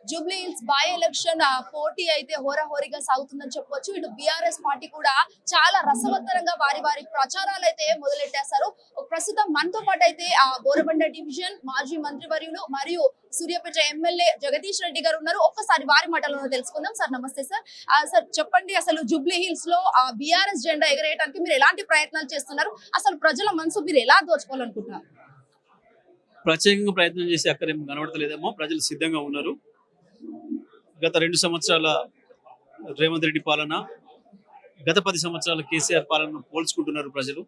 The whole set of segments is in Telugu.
జూబ్లీ హిల్స్ బై ఎలక్షన్ పోటీ అయితే హోరాహోరీగా సాగుతుందని చెప్పొచ్చు. ఇటు బీఆర్ఎస్ పార్టీ కూడా చాలా రసవత్తరంగా వారి ప్రచారాలు అయితే మొదలెట్టేశారు. ప్రస్తుతం మనతో పాటు అయితే బోరబండ డివిజన్ మాజీ మంత్రివర్యులు మరియు సూర్యాపేట ఎమ్మెల్యే జగదీష్ రెడ్డి గారు ఉన్నారు. ఒక్కసారి వారి మాటలను తెలుసుకుందాం. సార్ నమస్తే సార్. సార్ చెప్పండి, అసలు జూబ్లీ హిల్స్ లో బీఆర్ఎస్ జెండా ఎగరేయడానికి మీరు ఎలాంటి ప్రయత్నాలు చేస్తున్నారు? అసలు ప్రజల మనసు మీరు ఎలా దోచుకోవాలనుకుంటున్నారు? ప్రత్యేకంగా ప్రయత్నం చేసి అక్కడ ఏం కనబడతలేదేమో, ప్రజలు సిద్ధంగా ఉన్నారు. గత 2 సంవత్సరాల రేవంత్ రెడ్డి పాలన, గత 10 సంవత్సరాల కేసీఆర్ పాలన పోల్చుకుంటున్నారు ప్రజలు.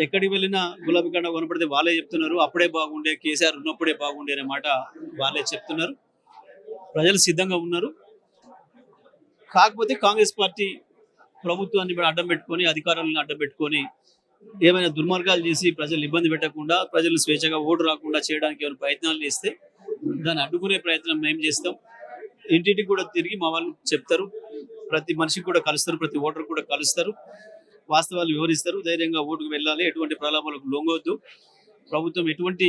ఎక్కడికి వెళ్ళినా గులాబీ కండ కనపడితే వాళ్ళే చెప్తున్నారు, అప్పుడే బాగుండే, కేసీఆర్ ఉన్నప్పుడే బాగుండే అనే మాట వాళ్ళే చెప్తున్నారు. ప్రజలు సిద్ధంగా ఉన్నారు. కాకపోతే కాంగ్రెస్ పార్టీ ప్రభుత్వాన్ని అడ్డం పెట్టుకొని, అధికారులను అడ్డం పెట్టుకొని ఏమైనా దుర్మార్గాలు చేసి ప్రజలు ఇబ్బంది పెట్టకుండా, ప్రజలు స్వేచ్ఛగా ఓటు రాకుండా చేయడానికి ఏమైనా ప్రయత్నాలు చేస్తే దాన్ని అడ్డుకునే ప్రయత్నం మేము చేస్తాం. ఇంటింటికి కూడా తిరిగి మా వాళ్ళు చెప్తారు, ప్రతి మనిషికి కూడా కలుస్తారు, ప్రతి ఓటర్ కూడా కలుస్తారు, వాస్తవాలు వివరిస్తారు. ధైర్యంగా ఓటుకు వెళ్ళాలి, ఎటువంటి ప్రలాభాలకు లొంగవద్దు. ప్రభుత్వం ఎటువంటి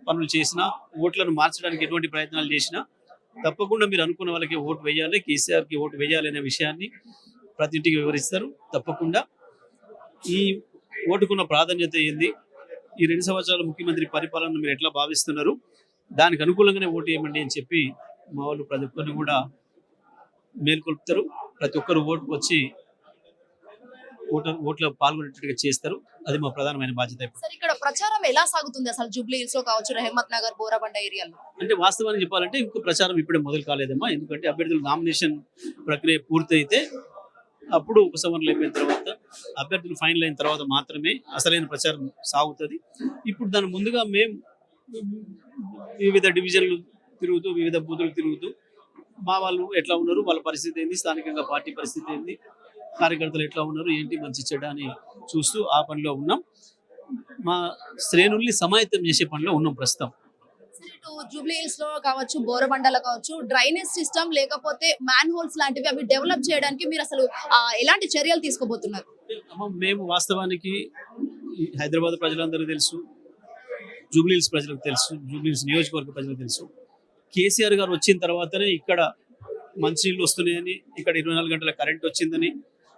పనులు చేసినా, ఓట్లను మార్చడానికి ఎటువంటి ప్రయత్నాలు చేసినా తప్పకుండా మీరు అనుకున్న వాళ్ళకి ఓటు వేయాలి, కేసీఆర్కి ఓటు వేయాలి అనే విషయాన్ని ప్రతి ఇంటికి వివరిస్తారు. తప్పకుండా ఈ ఓటుకున్న ప్రాధాన్యత ఏంది, ఈ 2 సంవత్సరాల ముఖ్యమంత్రి పరిపాలన మీరు ఎట్లా భావిస్తున్నారు, దానికి అనుకూలంగానే ఓటు వేయమండి అని చెప్పి మా వాళ్ళు ప్రతి ఒక్కరిని కూడా మేల్కొల్పుతారు. ప్రతి ఒక్కరు ఓటుకు వచ్చి ఓట్లో పాల్గొనేట్టుగా చేస్తారు. అది మా ప్రధానమైన బాధ్యత. సార్, ఇక్కడ ప్రచారం ఎలా సాగుతుంది అసలు జూబ్లీ హిల్స్ లో కావచ్చు, రెహమత్ నగర్, బోరబండ ఏరియాలో? అంటే వాస్తవాన్ని చెప్పాలంటే ఇంకో ప్రచారం ఇప్పుడే మొదలు కాలేదమ్మా. ఎందుకంటే అభ్యర్థుల నామినేషన్ ప్రక్రియ పూర్తయితే అప్పుడు ఉపసంహరణ అయిపోయిన తర్వాత, అభ్యర్థులు ఫైనల్ అయిన తర్వాత మాత్రమే అసలైన ప్రచారం సాగుతుంది. ఇప్పుడు దాని ముందుగా మేము వివిధ డివిజన్లు తిరుగుతూ, వివిధ బూతులు తిరుగుతూ మా వాళ్ళు ఎట్లా ఉన్నారు, వాళ్ళ పరిస్థితి ఏంది, స్థానికంగా పార్టీ పరిస్థితి ఏంది, కార్యకర్తలు ఎట్లా ఉన్నారు, ఏంటి మంచి చెడ్డ అని చూస్తూ ఆ పనిలో ఉన్నాం. మా శ్రేణుల్ని సమాయత్తం చేసే పనిలో ఉన్నాం ప్రస్తుతం. జూబ్లీ హిల్స్ లో కావచ్చు, బోరబండలో కావచ్చు, డ్రైనేజ్ సిస్టమ్ లేకపోతే మ్యాన్ హోల్స్ లాంటివి అవి డెవలప్ చేయడానికి మీరు అసలు ఎలాంటి చర్యలు తీసుకోబోతున్నారు? మేము వాస్తవానికి హైదరాబాద్ ప్రజలందరూ తెలుసు, జూబ్లీ హిల్స్ ప్రజలకు తెలుసు, జూబ్లీ హిల్స్ నియోజకవర్గ ప్రజలకు తెలుసు. కేసీఆర్ గారు వచ్చిన తర్వాతనే ఇక్కడ మంచినీళ్ళు వస్తున్నాయని, ఇక్కడ 24 గంటల కరెంట్ వచ్చిందని,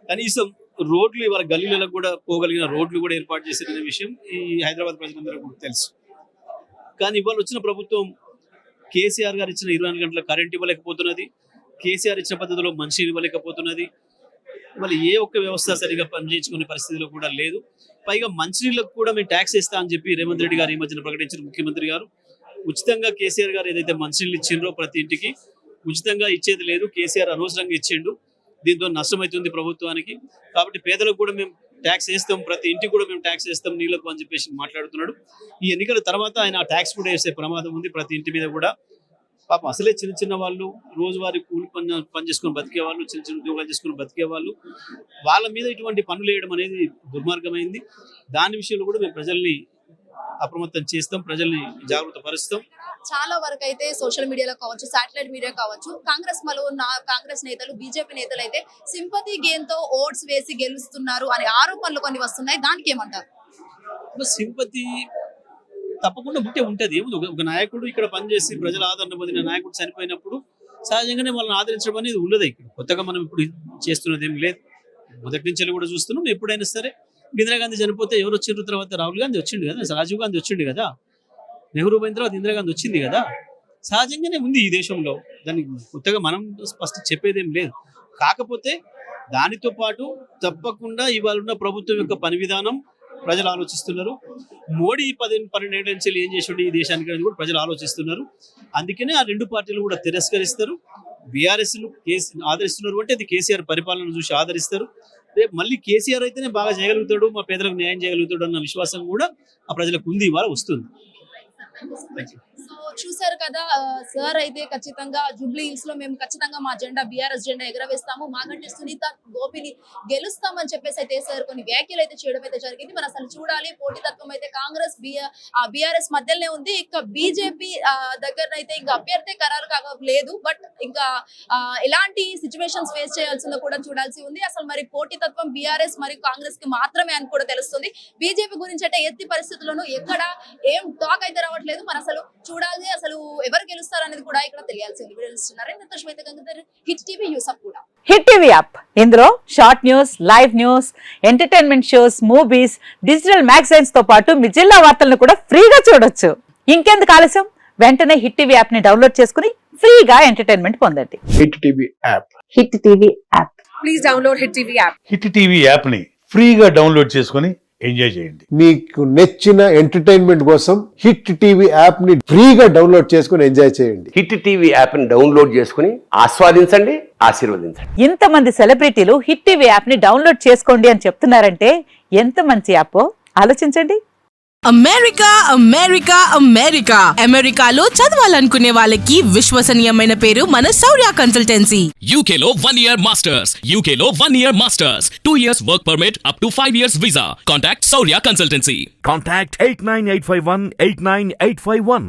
కనీసం రోడ్లు ఇవాళ గల్లీలకు కూడా పోగలిగిన రోడ్లు కూడా ఏర్పాటు చేసిన విషయం ఈ హైదరాబాద్ ప్రజలందరూ కూడా తెలుసు. కానీ ఇవాళ వచ్చిన ప్రభుత్వం కేసీఆర్ గారు ఇచ్చిన 24 గంటల కరెంట్ ఇవ్వలేకపోతున్నది, కేసీఆర్ ఇచ్చిన పద్ధతిలో మంచినీళ్ళు ఇవ్వలేకపోతున్నది. మళ్ళీ ఏ ఒక్క వ్యవస్థ సరిగా పనిచేయించుకునే పరిస్థితిలో కూడా లేదు. పైగా మంచినీళ్ళకు కూడా మేము ట్యాక్స్ ఇస్తా అని చెప్పి రేవంత్ రెడ్డి గారు ఈ మధ్యన ప్రకటించిన ముఖ్యమంత్రి గారు, ఉచితంగా కేసీఆర్ గారు ఏదైతే మంచినీళ్ళు ఇచ్చిండ్రో ప్రతి ఇంటికి ఉచితంగా ఇచ్చేది లేదు, కేసీఆర్ అనవసరంగా ఇచ్చిండు, దీంతో నష్టమవుతుంది ప్రభుత్వానికి, కాబట్టి పేదలకు కూడా మేము ట్యాక్స్ వేస్తాం, ప్రతి ఇంటికి కూడా మేము ట్యాక్స్ వేస్తాం నీళ్లకు అని చెప్పేసి మాట్లాడుతున్నాడు. ఈ ఎన్నికల తర్వాత ఆయన ట్యాక్స్ కూడా వేసే ప్రమాదం ఉంది ప్రతి ఇంటి మీద కూడా. పాపం అసలే చిన్న చిన్న వాళ్ళు, రోజువారీ కూలి పని చేసుకుని బతికే వాళ్ళు, చిన్న చిన్న ఉద్యోగాలు చేసుకుని బతికే వాళ్ళు, వాళ్ళ మీద ఇటువంటి పనులు వేయడం అనేది దుర్మార్గమైంది. దాని విషయంలో కూడా మేము ప్రజల్ని అప్రమత్తం చేస్తాం, ప్రజల్ని జాగృత పరుస్తాం. చాలా వరకు అయితే సోషల్ మీడియాలో కావచ్చు, శాటిలైట్ మీడియా కావచ్చు, కాంగ్రెస్ నేతలు, బీజేపీ నేతలు అయితే సింపతి గేమ్ తో ఓట్స్ వేసి గెలుస్తున్నారు అనే ఆరోపణలు కొన్ని వస్తున్నాయి. దానికి ఏమంటారు? సింపతి తప్పకుండా ఉంటది. ఒక నాయకుడు ఇక్కడ పనిచేసి ప్రజల ఆదరణ పొందిన నాయకుడు చనిపోయినప్పుడు సహజంగానే వాళ్ళని ఆదరించడం అనేది ఉండదు. ఇక్కడ కొత్తగా మనం ఇప్పుడు చేస్తున్నది ఏం లేదు, మొదటి నుంచి కూడా చూస్తున్నాం. ఎప్పుడైనా సరే ఇందిరాగాంధీ చనిపోతే ఎవరు వచ్చిన తర్వాత రాహుల్ గాంధీ వచ్చిండు కదా, రాజీవ్ గాంధీ వచ్చిండు కదా, నెహ్రూ పోయిన తర్వాత ఇందిరాగాంధీ వచ్చింది కదా. సహజంగానే ఉంది ఈ దేశంలో, దానికి కొత్తగా మనం ఫస్ట్ చెప్పేదేం లేదు. కాకపోతే దానితో పాటు తప్పకుండా ఇవాళ ఉన్న ప్రభుత్వం యొక్క పని విధానం ప్రజలు ఆలోచిస్తున్నారు. మోడీ 12 ఏళ్ల నుంచి ఏం చేసాడు ఈ దేశానికి అనేది కూడా ప్రజలు ఆలోచిస్తున్నారు. అందుకనే ఆ 2 పార్టీలు కూడా తిరస్కరిస్తారు. బీఆర్ఎస్ ఆదరిస్తున్నారు అంటే అది కేసీఆర్ పరిపాలన చూసి ఆదరిస్తారు. రేపు మళ్ళీ కేసీఆర్ అయితేనే బాగా చేయగలుగుతాడు, మా పేదలకు న్యాయం చేయగలుగుతాడు అన్న విశ్వాసం కూడా ఆ ప్రజలకు ఉంది, ఇవాళ వస్తుంది. సో చూసారు కదా సార్, అయితే ఖచ్చితంగా జూబ్లీ హిల్స్ లో మేము ఖచ్చితంగా మా జెండా బీఆర్ఎస్ జెండా ఎగరవేస్తాము, మాగంటి సునీత గోపిని గెలుస్తామని చెప్పేసి అయితే సార్ కొన్ని వ్యాఖ్యలు అయితే చేయడం అయితే జరిగింది. మరి అసలు చూడాలి, పోటీతత్వం అయితే కాంగ్రెస్ బీఆర్ఎస్ మధ్యలోనే ఉంది. ఇంకా బీజేపీ దగ్గర అయితే ఇంకా అభ్యర్థి ఖరారు కాలేదు. బట్ ఇంకా ఎలాంటి సిచ్యువేషన్స్ ఫేస్ చేయాల్సిందో కూడా చూడాల్సి ఉంది. అసలు మరి పోటీతత్వం బీఆర్ఎస్ మరియు కాంగ్రెస్ కి మాత్రమే అని కూడా తెలుస్తుంది. బీజేపీ గురించి అంటే ఎత్తి పరిస్థితుల్లోనూ ఎక్కడ ఏం టాక్ అయితే రావట్లేదు. రావట్లేదు. మరి అసలు చూడాలి, అసలు ఎవరు గెలుస్తారు అనేది కూడా ఇక్కడ తెలియాల్సి ఉంది. నరేంద్ర శ్వేత గంగాధర్, హిట్ టీవీ యూసఫ్ కూడా. హిట్ టీవీ యాప్ ఇందులో short news, live news, entertainment shows, movies, digital magazines తో పాటు మీ జిల్లా వార్తలను కూడా ఫ్రీగా చూడొచ్చు. ఇంకెందుకు ఆలస్యం, వెంటనే హిట్ టీవీ యాప్ ని డౌన్లోడ్ చేసుకుని ఫ్రీగా ఎంటర్టైన్మెంట్ పొందండి. Hit TV app. Hit TV app. Please download Hit TV app. Hit TV యాప్ని ఫ్రీగా డౌన్లోడ్ చేసుకొని ఎంజాయ్ చేయండి. మీకు నచ్చిన ఎంటర్టైన్మెంట్ కోసం హిట్ టీవీ యాప్ ని ఫ్రీగా డౌన్లోడ్ చేసుకుని ఎంజాయ్ చేయండి. హిట్ టీవీ యాప్ని డౌన్లోడ్ చేసుకుని ఆస్వాదించండి, ఆశీర్వదించండి. ఇంతమంది సెలబ్రిటీలు హిట్ టీవీ యాప్ ని డౌన్లోడ్ చేసుకోండి అని చెప్తున్నారంటే ఎంత మంచి యాప్ ఆలోచించండి. అమెరికా అమెరికా అమెరికా అమెరికాలో చదవాలనుకునే వాళ్ళకి విశ్వసనీయమైన పేరు మన శౌర్య కన్సల్టెన్సీ. UK లో 1 year masters. UK లో 1 year masters. 2 years work permit up to 5 years visa. Contact Saurya Consultancy. Contact 89851 89851.